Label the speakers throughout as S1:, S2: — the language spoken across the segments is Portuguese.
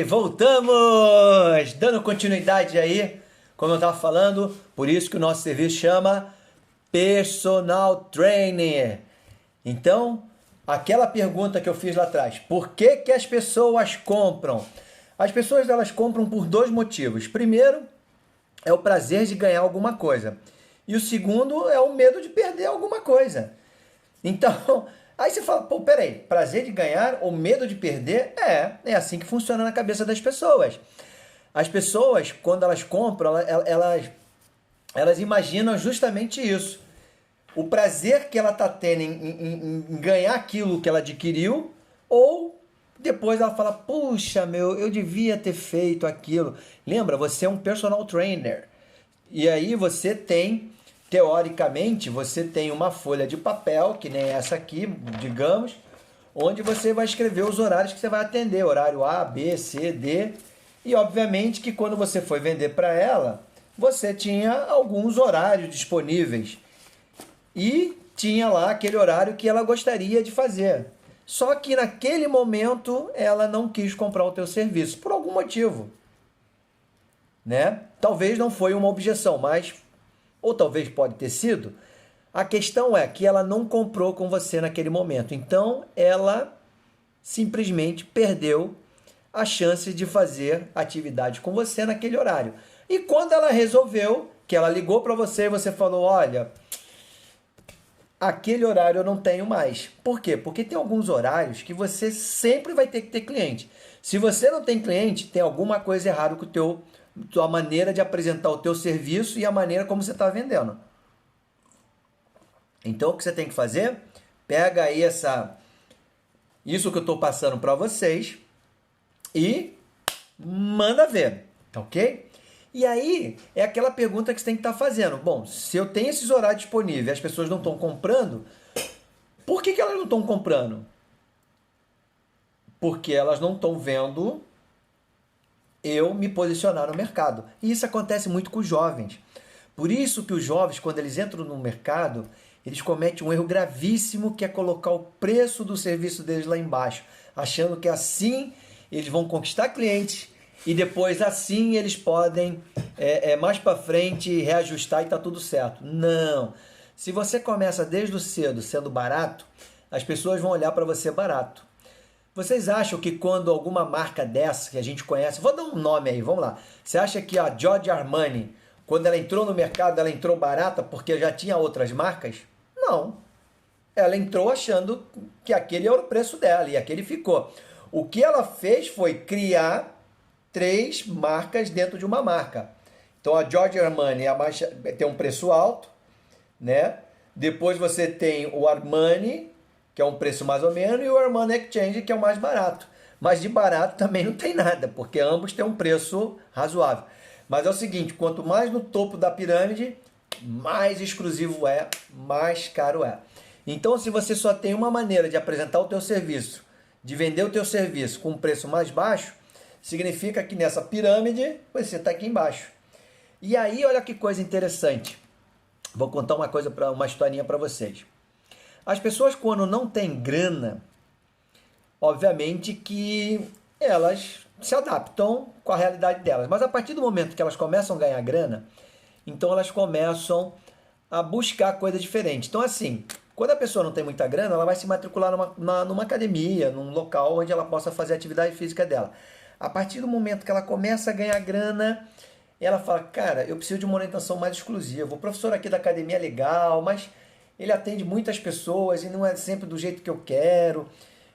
S1: voltamos! Dando continuidade aí, como eu estava falando, por isso que o nosso serviço chama Personal Trainer. Então, aquela pergunta que eu fiz lá atrás, por que que as pessoas compram? As pessoas elas compram por dois motivos. Primeiro, é o prazer de ganhar alguma coisa. E o segundo é o medo de perder alguma coisa. Então, aí você fala, pô, peraí, prazer de ganhar ou medo de perder? É assim que funciona na cabeça das pessoas. As pessoas, quando elas compram, elas imaginam justamente isso. O prazer que ela está tendo em ganhar aquilo que ela adquiriu, ou depois ela fala, puxa, eu devia ter feito aquilo. Lembra, você é um personal trainer. E aí você tem, teoricamente, você tem uma folha de papel, que nem essa aqui, digamos, onde você vai escrever os horários que você vai atender, horário A, B, C, D. E obviamente que quando você foi vender para ela, você tinha alguns horários disponíveis. E tinha lá aquele horário que ela gostaria de fazer. Só que naquele momento ela não quis comprar o teu serviço, por algum motivo. Né? Talvez não foi uma objeção, mas, ou talvez pode ter sido, a questão é que ela não comprou com você naquele momento. Então, ela simplesmente perdeu a chance de fazer atividade com você naquele horário. E quando ela resolveu, que ela ligou para você e você falou, olha, aquele horário eu não tenho mais. Por quê? Porque tem alguns horários que você sempre vai ter que ter cliente. Se você não tem cliente, tem alguma coisa errada com a tua maneira de apresentar o teu serviço e a maneira como você está vendendo. Então, o que você tem que fazer? Pega aí isso que eu estou passando para vocês e manda ver, tá ok? E aí, é aquela pergunta que você tem que estar fazendo. Bom, se eu tenho esses horários disponíveis e as pessoas não estão comprando, por que elas não estão comprando? Porque elas não estão vendo eu me posicionar no mercado. E isso acontece muito com os jovens. Por isso que os jovens, quando eles entram no mercado, eles cometem um erro gravíssimo, que é colocar o preço do serviço deles lá embaixo, achando que assim eles vão conquistar clientes e depois assim eles podem, mais para frente, reajustar e tá tudo certo. Não. Se você começa desde o cedo sendo barato, as pessoas vão olhar para você barato. Vocês acham que quando alguma marca dessa que a gente conhece, vou dar um nome aí, vamos lá. Você acha que a Giorgio Armani, quando ela entrou no mercado, ela entrou barata porque já tinha outras marcas? Não. Ela entrou achando que aquele era o preço dela e aquele ficou. O que ela fez foi criar 3 marcas dentro de uma marca. Então a Giorgio Armani tem um preço alto, né? Depois você tem o Armani, que é um preço mais ou menos, e o Armani Exchange, que é o mais barato. Mas de barato também não tem nada, porque ambos têm um preço razoável. Mas é o seguinte, quanto mais no topo da pirâmide, mais exclusivo é, mais caro é. Então, se você só tem uma maneira de apresentar o teu serviço, de vender o teu serviço com um preço mais baixo, significa que nessa pirâmide você está aqui embaixo. E aí, olha que coisa interessante. Vou contar uma historinha para vocês. As pessoas, quando não têm grana, obviamente que elas se adaptam com a realidade delas. Mas a partir do momento que elas começam a ganhar grana, então elas começam a buscar coisa diferente. Então, assim, quando a pessoa não tem muita grana, ela vai se matricular numa academia, num local onde ela possa fazer a atividade física dela. A partir do momento que ela começa a ganhar grana, ela fala, cara, eu preciso de uma orientação mais exclusiva. O professor aqui da academia é legal, mas ele atende muitas pessoas e não é sempre do jeito que eu quero.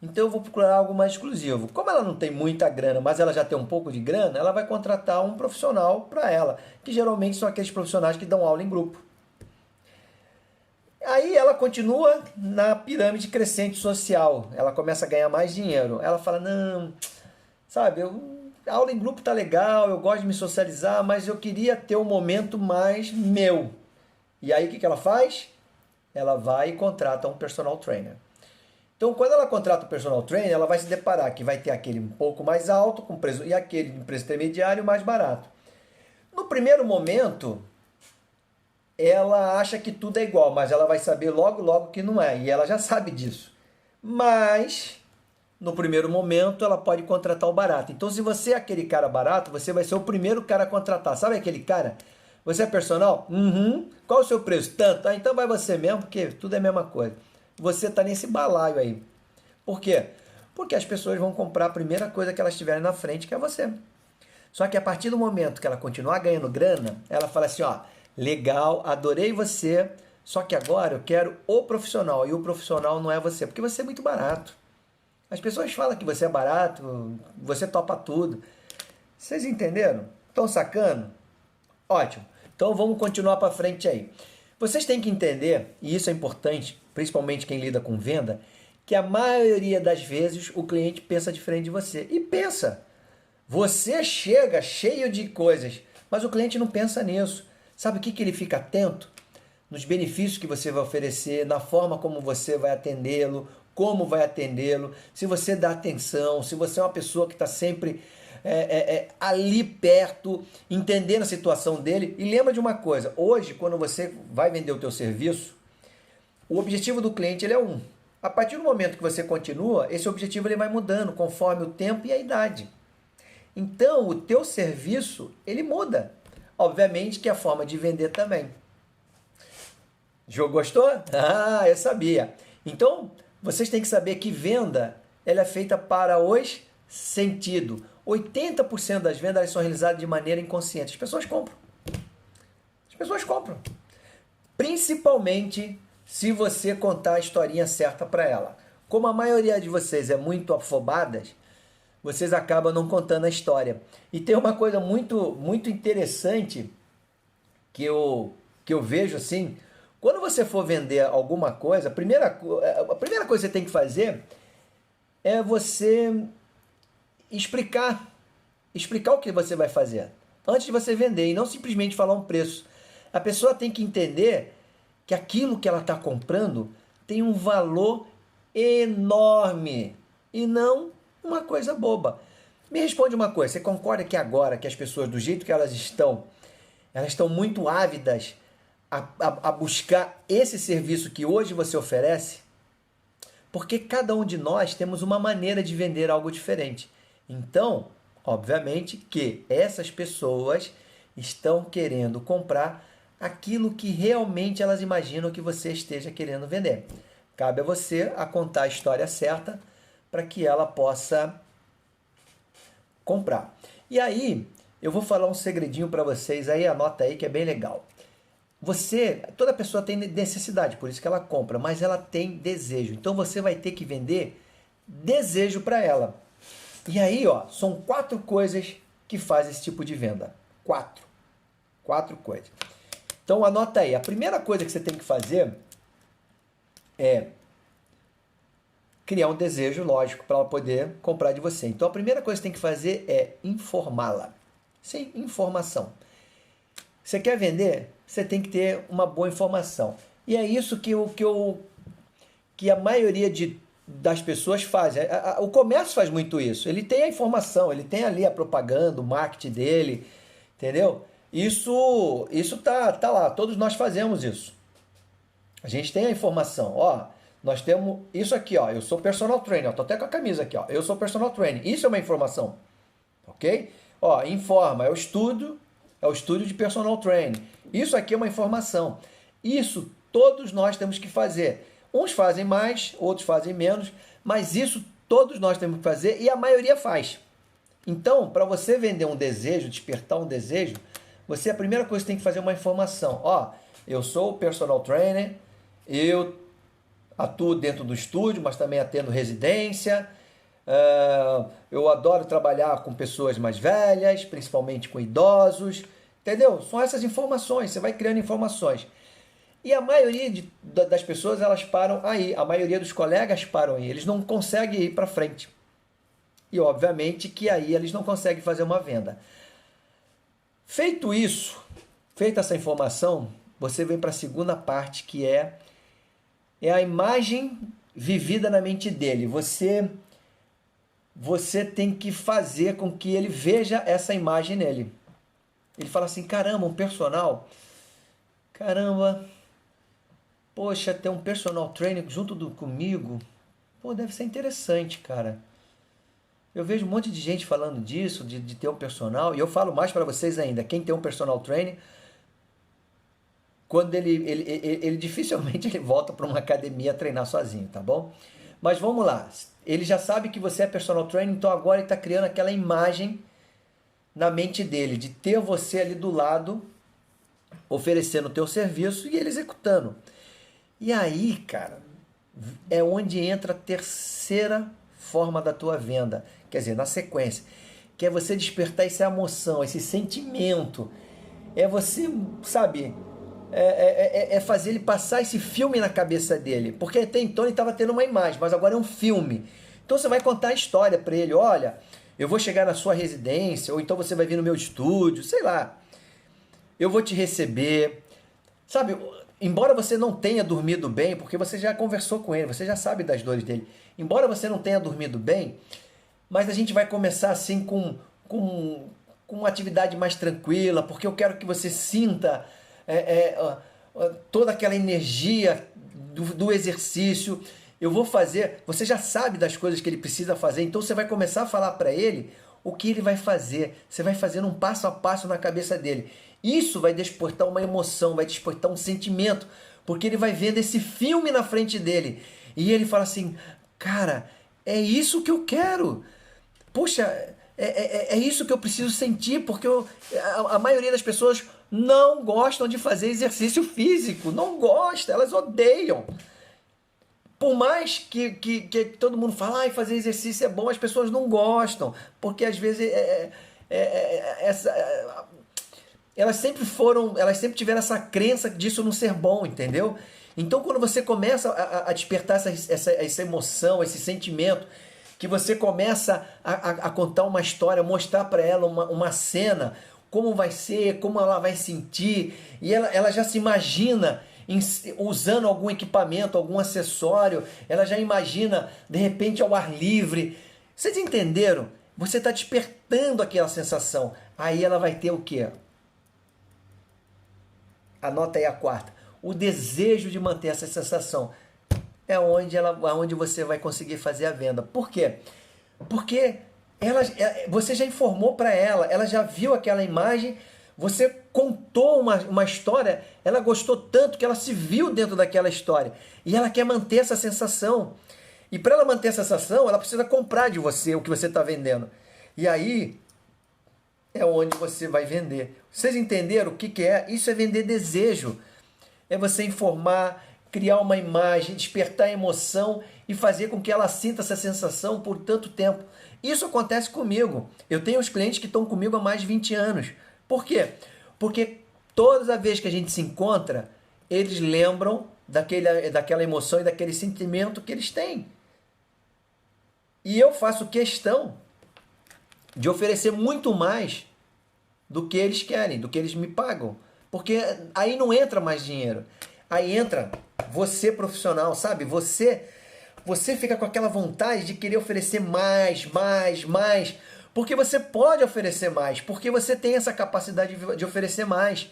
S1: Então eu vou procurar algo mais exclusivo. Como ela não tem muita grana, mas ela já tem um pouco de grana, ela vai contratar um profissional para ela, que geralmente são aqueles profissionais que dão aula em grupo. Aí ela continua na pirâmide crescente social. Ela começa a ganhar mais dinheiro. Ela fala, não, sabe, a aula em grupo tá legal, eu gosto de me socializar, mas eu queria ter um momento mais meu. E aí o que ela faz? Ela vai e contrata um personal trainer. Então, quando ela contrata um personal trainer, ela vai se deparar que vai ter aquele um pouco mais alto com preço, e aquele de preço intermediário mais barato. No primeiro momento, ela acha que tudo é igual, mas ela vai saber logo, logo que não é. E ela já sabe disso. Mas, no primeiro momento, ela pode contratar o barato. Então, se você é aquele cara barato, você vai ser o primeiro cara a contratar. Sabe aquele cara? Você é personal? Uhum. Qual o seu preço? Tanto. Ah, então vai você mesmo, porque tudo é a mesma coisa. Você está nesse balaio aí. Por quê? Porque as pessoas vão comprar a primeira coisa que elas tiverem na frente, que é você. Só que a partir do momento que ela continuar ganhando grana, ela fala assim, ó, legal, adorei você, só que agora eu quero o profissional, e o profissional não é você, porque você é muito barato. As pessoas falam que você é barato, você topa tudo. Vocês entenderam? Estão sacando? Ótimo. Então vamos continuar para frente aí. Vocês têm que entender, e isso é importante, principalmente quem lida com venda, que a maioria das vezes o cliente pensa diferente de você. E pensa. Você chega cheio de coisas, mas o cliente não pensa nisso. Sabe o que ele fica atento? Nos benefícios que você vai oferecer, na forma como você vai atendê-lo, como vai atendê-lo, se você dá atenção, se você é uma pessoa que está sempre ali perto, entendendo a situação dele. E lembra de uma coisa, hoje, quando você vai vender o teu serviço, o objetivo do cliente ele é um. A partir do momento que você continua, esse objetivo ele vai mudando conforme o tempo e a idade. Então, o teu serviço, ele muda. Obviamente que a forma de vender também. Jogo gostou? Ah, eu sabia. Então, vocês têm que saber que venda ela é feita para os sentidos. 80% das vendas elas são realizadas de maneira inconsciente. As pessoas compram. As pessoas compram. Principalmente se você contar a historinha certa para ela. Como a maioria de vocês é muito afobadas, vocês acabam não contando a história. E tem uma coisa muito interessante que eu vejo assim, quando você for vender alguma coisa, a primeira coisa que você tem que fazer é você explicar o que você vai fazer antes de você vender e não simplesmente falar um preço. A pessoa tem que entender que aquilo que ela está comprando tem um valor enorme e não uma coisa boba. Me responde uma coisa, você concorda que agora que as pessoas, do jeito que elas estão muito ávidas a buscar esse serviço que hoje você oferece? Porque cada um de nós temos uma maneira de vender algo diferente. Então, obviamente que essas pessoas estão querendo comprar aquilo que realmente elas imaginam que você esteja querendo vender. Cabe a você a contar a história certa para que ela possa comprar. E aí, eu vou falar um segredinho para vocês aí, anota aí que é bem legal. Toda pessoa tem necessidade, por isso que ela compra, mas ela tem desejo. Então você vai ter que vender desejo para ela. E aí, ó, são 4 coisas que fazem esse tipo de venda. 4 coisas. Então anota aí, a primeira coisa que você tem que fazer é criar um desejo, lógico, para ela poder comprar de você. Então a primeira coisa que você tem que fazer é informá-la. Sim, informação. Você quer vender? Você tem que ter uma boa informação. E é isso que a maioria das pessoas faz. O comércio faz muito isso. Ele tem a informação, ele tem ali a propaganda, o marketing dele, entendeu? Isso tá lá, todos nós fazemos isso. A gente tem a informação, ó, nós temos isso aqui, ó, eu sou personal trainer, tô até com a camisa aqui, ó, eu sou personal trainer, isso é uma informação, ok? Ó, informa, é o estúdio de personal training, isso aqui é uma informação, isso todos nós temos que fazer, uns fazem mais, outros fazem menos, mas isso todos nós temos que fazer e a maioria faz. Então, para você vender um desejo, despertar um desejo, a primeira coisa que tem que fazer é uma informação, ó, eu sou personal trainer, eu atuo dentro do estúdio, mas também atendo residência. Eu adoro trabalhar com pessoas mais velhas, principalmente com idosos. Entendeu? São essas informações. Você vai criando informações. E a maioria das pessoas, elas param aí. A maioria dos colegas param aí. Eles não conseguem ir para frente. E, obviamente, que aí eles não conseguem fazer uma venda. Feito isso, feita essa informação, você vem para a segunda parte, que é a imagem vivida na mente dele. Você tem que fazer com que ele veja essa imagem nele. Ele fala assim, caramba, um personal? Caramba, poxa, ter um personal trainer junto comigo? Pô, deve ser interessante, cara. Eu vejo um monte de gente falando disso, de ter um personal, e eu falo mais para vocês ainda, quem tem um personal trainer, quando ele dificilmente ele volta para uma academia a treinar sozinho, tá bom? Mas vamos lá, ele já sabe que você é personal trainer, então agora ele está criando aquela imagem na mente dele, de ter você ali do lado, oferecendo o teu serviço e ele executando. E aí, cara, é onde entra a terceira forma da tua venda, quer dizer, na sequência, que é você despertar essa emoção, esse sentimento, é você, sabe, é fazer ele passar esse filme na cabeça dele, porque até então ele estava tendo uma imagem, mas agora é um filme. Então você vai contar a história para ele, olha, eu vou chegar na sua residência, ou então você vai vir no meu estúdio, sei lá, eu vou te receber, sabe, embora você não tenha dormido bem, porque você já conversou com ele, você já sabe das dores dele, embora você não tenha dormido bem, mas a gente vai começar assim com uma atividade mais tranquila, porque eu quero que você sinta toda aquela energia do exercício. Eu vou fazer, você já sabe das coisas que ele precisa fazer, então você vai começar a falar para ele o que ele vai fazer. Você vai fazendo um passo a passo na cabeça dele. Isso vai despertar uma emoção, vai despertar um sentimento, porque ele vai vendo esse filme na frente dele. E ele fala assim, cara, é isso que eu quero. Poxa, é isso que eu preciso sentir, porque a maioria das pessoas não gostam de fazer exercício físico, não gosta, elas odeiam. Por mais que todo mundo fala, ah, fazer exercício é bom, as pessoas não gostam, porque às vezes elas sempre tiveram essa crença disso não ser bom, entendeu? Então quando você começa a despertar essa emoção, esse sentimento, que você começa a contar uma história, mostrar para ela uma cena, como vai ser, como ela vai sentir, e ela já se imagina usando algum equipamento, algum acessório, ela já imagina, de repente, ao ar livre. Vocês entenderam? Você está despertando aquela sensação. Aí ela vai ter o quê? Anota aí a quarta. O desejo de manter essa sensação. É onde você vai conseguir fazer a venda. Por quê? Porque você já informou para ela já viu aquela imagem, você contou uma história, ela gostou tanto que ela se viu dentro daquela história. E ela quer manter essa sensação. E para ela manter essa sensação, ela precisa comprar de você o que você está vendendo. E aí é onde você vai vender. Vocês entenderam o que é? Isso é vender desejo. É você informar, criar uma imagem, despertar emoção e fazer com que ela sinta essa sensação por tanto tempo. Isso acontece comigo. Eu tenho os clientes que estão comigo há mais de 20 anos. Por quê? Porque toda vez que a gente se encontra, eles lembram daquela emoção e daquele sentimento que eles têm. E eu faço questão de oferecer muito mais do que eles querem, do que eles me pagam. Porque aí não entra mais dinheiro. Aí entra você profissional, sabe? Você fica com aquela vontade de querer oferecer mais. Porque você pode oferecer mais. Porque você tem essa capacidade de oferecer mais.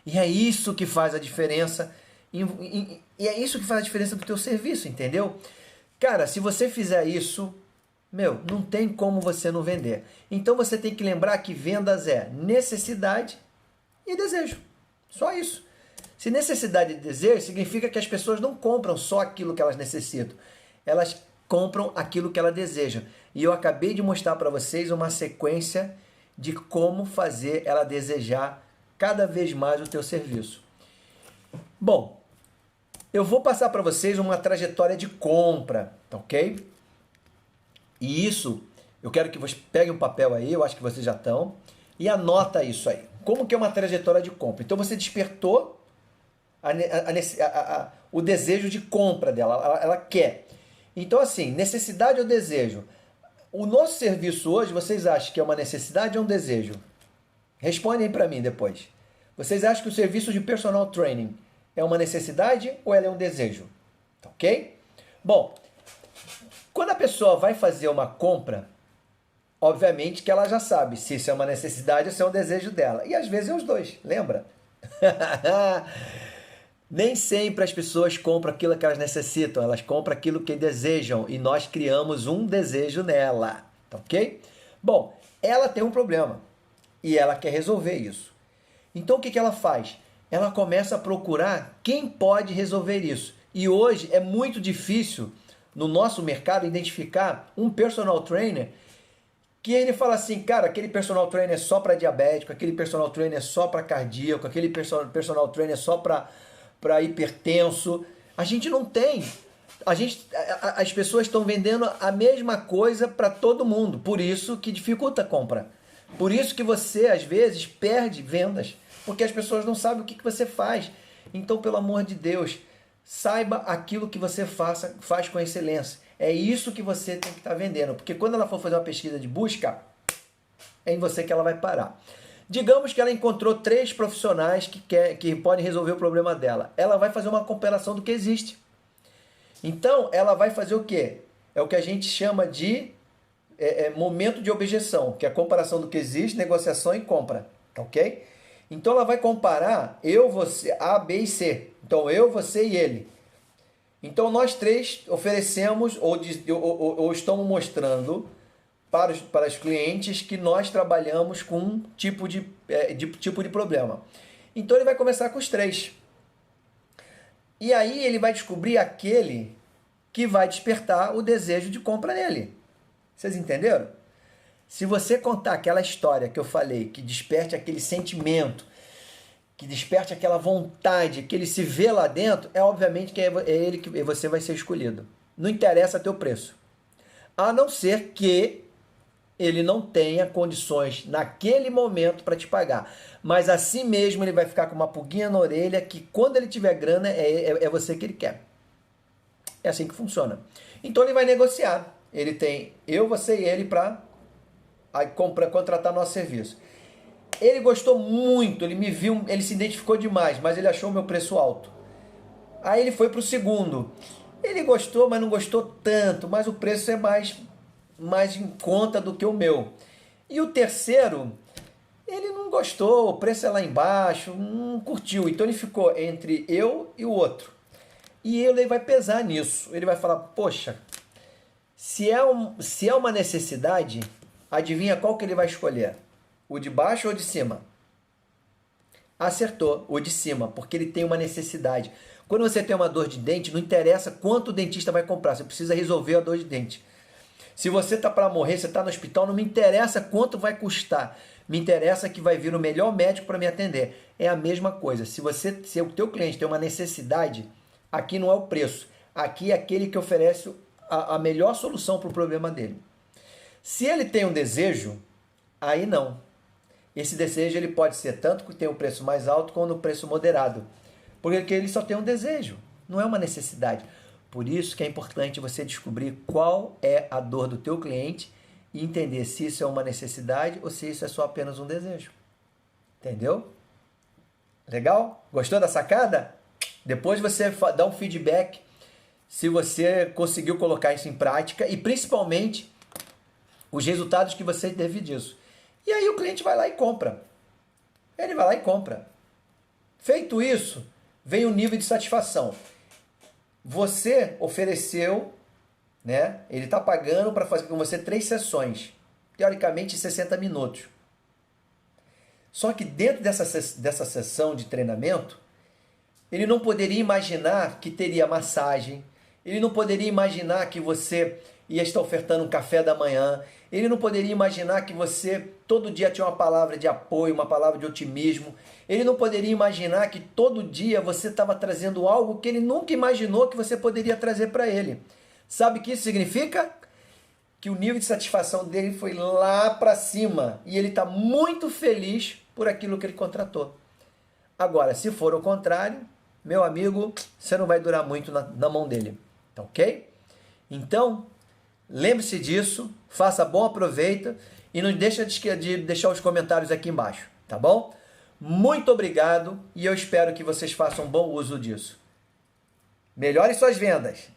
S1: E é isso que faz a diferença. E é isso que faz a diferença do teu serviço, entendeu? Cara, se você fizer isso, não tem como você não vender. Então você tem que lembrar que vendas é necessidade e desejo. Só isso. Se necessidade e desejo, significa que as pessoas não compram só aquilo que elas necessitam. Elas compram aquilo que elas desejam. E eu acabei de mostrar para vocês uma sequência de como fazer ela desejar cada vez mais o teu serviço. Bom, eu vou passar para vocês uma trajetória de compra, ok? E isso, eu quero que vocês peguem um papel aí, eu acho que vocês já estão, e anota isso aí. Como que é uma trajetória de compra? Então você despertou o desejo de compra dela, ela quer. Então assim, necessidade ou desejo? O nosso serviço hoje, vocês acham que é uma necessidade ou um desejo? Respondem para mim depois. Vocês acham que o serviço de personal training é uma necessidade ou ela é um desejo? Ok? Bom, quando a pessoa vai fazer uma compra, obviamente que ela já sabe se isso é uma necessidade ou se é um desejo dela. E às vezes é os dois, lembra? Nem sempre as pessoas compram aquilo que elas necessitam, elas compram aquilo que desejam e nós criamos um desejo nela, tá ok? Bom, ela tem um problema e ela quer resolver isso. Então o que ela faz? Ela começa a procurar quem pode resolver isso. E hoje é muito difícil no nosso mercado identificar um personal trainer que ele fala assim, cara, aquele personal trainer é só para diabético, aquele personal trainer é só para cardíaco, aquele personal trainer é só para hipertenso. A gente não tem. As pessoas estão vendendo a mesma coisa para todo mundo, por isso que dificulta a compra. Por isso que você, às vezes, perde vendas, porque as pessoas não sabem o que você faz. Então, pelo amor de Deus, saiba aquilo que você faz com excelência. É isso que você tem que estar vendendo, porque quando ela for fazer uma pesquisa de busca, é em você que ela vai parar. Digamos que ela encontrou 3 profissionais que podem resolver o problema dela. Ela vai fazer uma comparação do que existe. Então, ela vai fazer o quê? É o que a gente chama de momento de objeção, que é a comparação do que existe, negociação e compra, ok? Então, ela vai comparar eu, você, A, B e C. Então, eu, você e ele. Então, nós 3 oferecemos ou estamos mostrando para os clientes que nós trabalhamos com um tipo de problema. Então, ele vai começar com os 3. E aí ele vai descobrir aquele que vai despertar o desejo de compra nele. Vocês entenderam? Se você contar aquela história que eu falei, que desperte aquele sentimento, que desperte aquela vontade, que ele se vê lá dentro, obviamente que é ele que você vai ser escolhido. Não interessa teu preço. A não ser que ele não tenha condições naquele momento para te pagar. Mas assim mesmo ele vai ficar com uma pulguinha na orelha que quando ele tiver grana é você que ele quer. É assim que funciona. Então ele vai negociar. Ele tem eu, você e ele para contratar nosso serviço. Ele gostou muito, ele me viu, ele se identificou demais, mas ele achou o meu preço alto. Aí ele foi para o segundo. Ele gostou, mas não gostou tanto, mas o preço é mais em conta do que o meu. E o terceiro, ele não gostou, o preço é lá embaixo, não curtiu. Então ele ficou entre eu e o outro. E ele vai pesar nisso. Ele vai falar, poxa, se é uma necessidade, adivinha qual que ele vai escolher? O de baixo ou o de cima? Acertou, o de cima, porque ele tem uma necessidade. Quando você tem uma dor de dente, não interessa quanto o dentista vai comprar, você precisa resolver a dor de dente. Se você está para morrer, você está no hospital, não me interessa quanto vai custar. Me interessa que vai vir o melhor médico para me atender. É a mesma coisa. Se o teu cliente tem uma necessidade, aqui não é o preço. Aqui é aquele que oferece a melhor solução para o problema dele. Se ele tem um desejo, aí não. Esse desejo ele pode ser tanto que tem um preço mais alto como no preço moderado. Porque ele só tem um desejo, não é uma necessidade. Por isso que é importante você descobrir qual é a dor do teu cliente e entender se isso é uma necessidade ou se isso é só apenas um desejo. Entendeu? Legal? Gostou da sacada? Depois você dá um feedback se você conseguiu colocar isso em prática e principalmente os resultados que você teve disso. E aí o cliente vai lá e compra. Ele vai lá e compra. Feito isso, vem o nível de satisfação. Você ofereceu, né? Ele está pagando para fazer com você 3 sessões. Teoricamente, 60 minutos. Só que dentro dessa sessão de treinamento, ele não poderia imaginar que teria massagem. Ele não poderia imaginar que você ia estar ofertando um café da manhã. Ele não poderia imaginar que você todo dia tinha uma palavra de apoio, uma palavra de otimismo. Ele não poderia imaginar que todo dia você estava trazendo algo que ele nunca imaginou que você poderia trazer para ele. Sabe o que isso significa? Que o nível de satisfação dele foi lá para cima e ele está muito feliz por aquilo que ele contratou. Agora, se for o contrário, meu amigo, você não vai durar muito na mão dele, tá ok? Então, lembre-se disso, faça bom aproveito e não deixa de deixar os comentários aqui embaixo, tá bom? Muito obrigado e eu espero que vocês façam bom uso disso. Melhore suas vendas!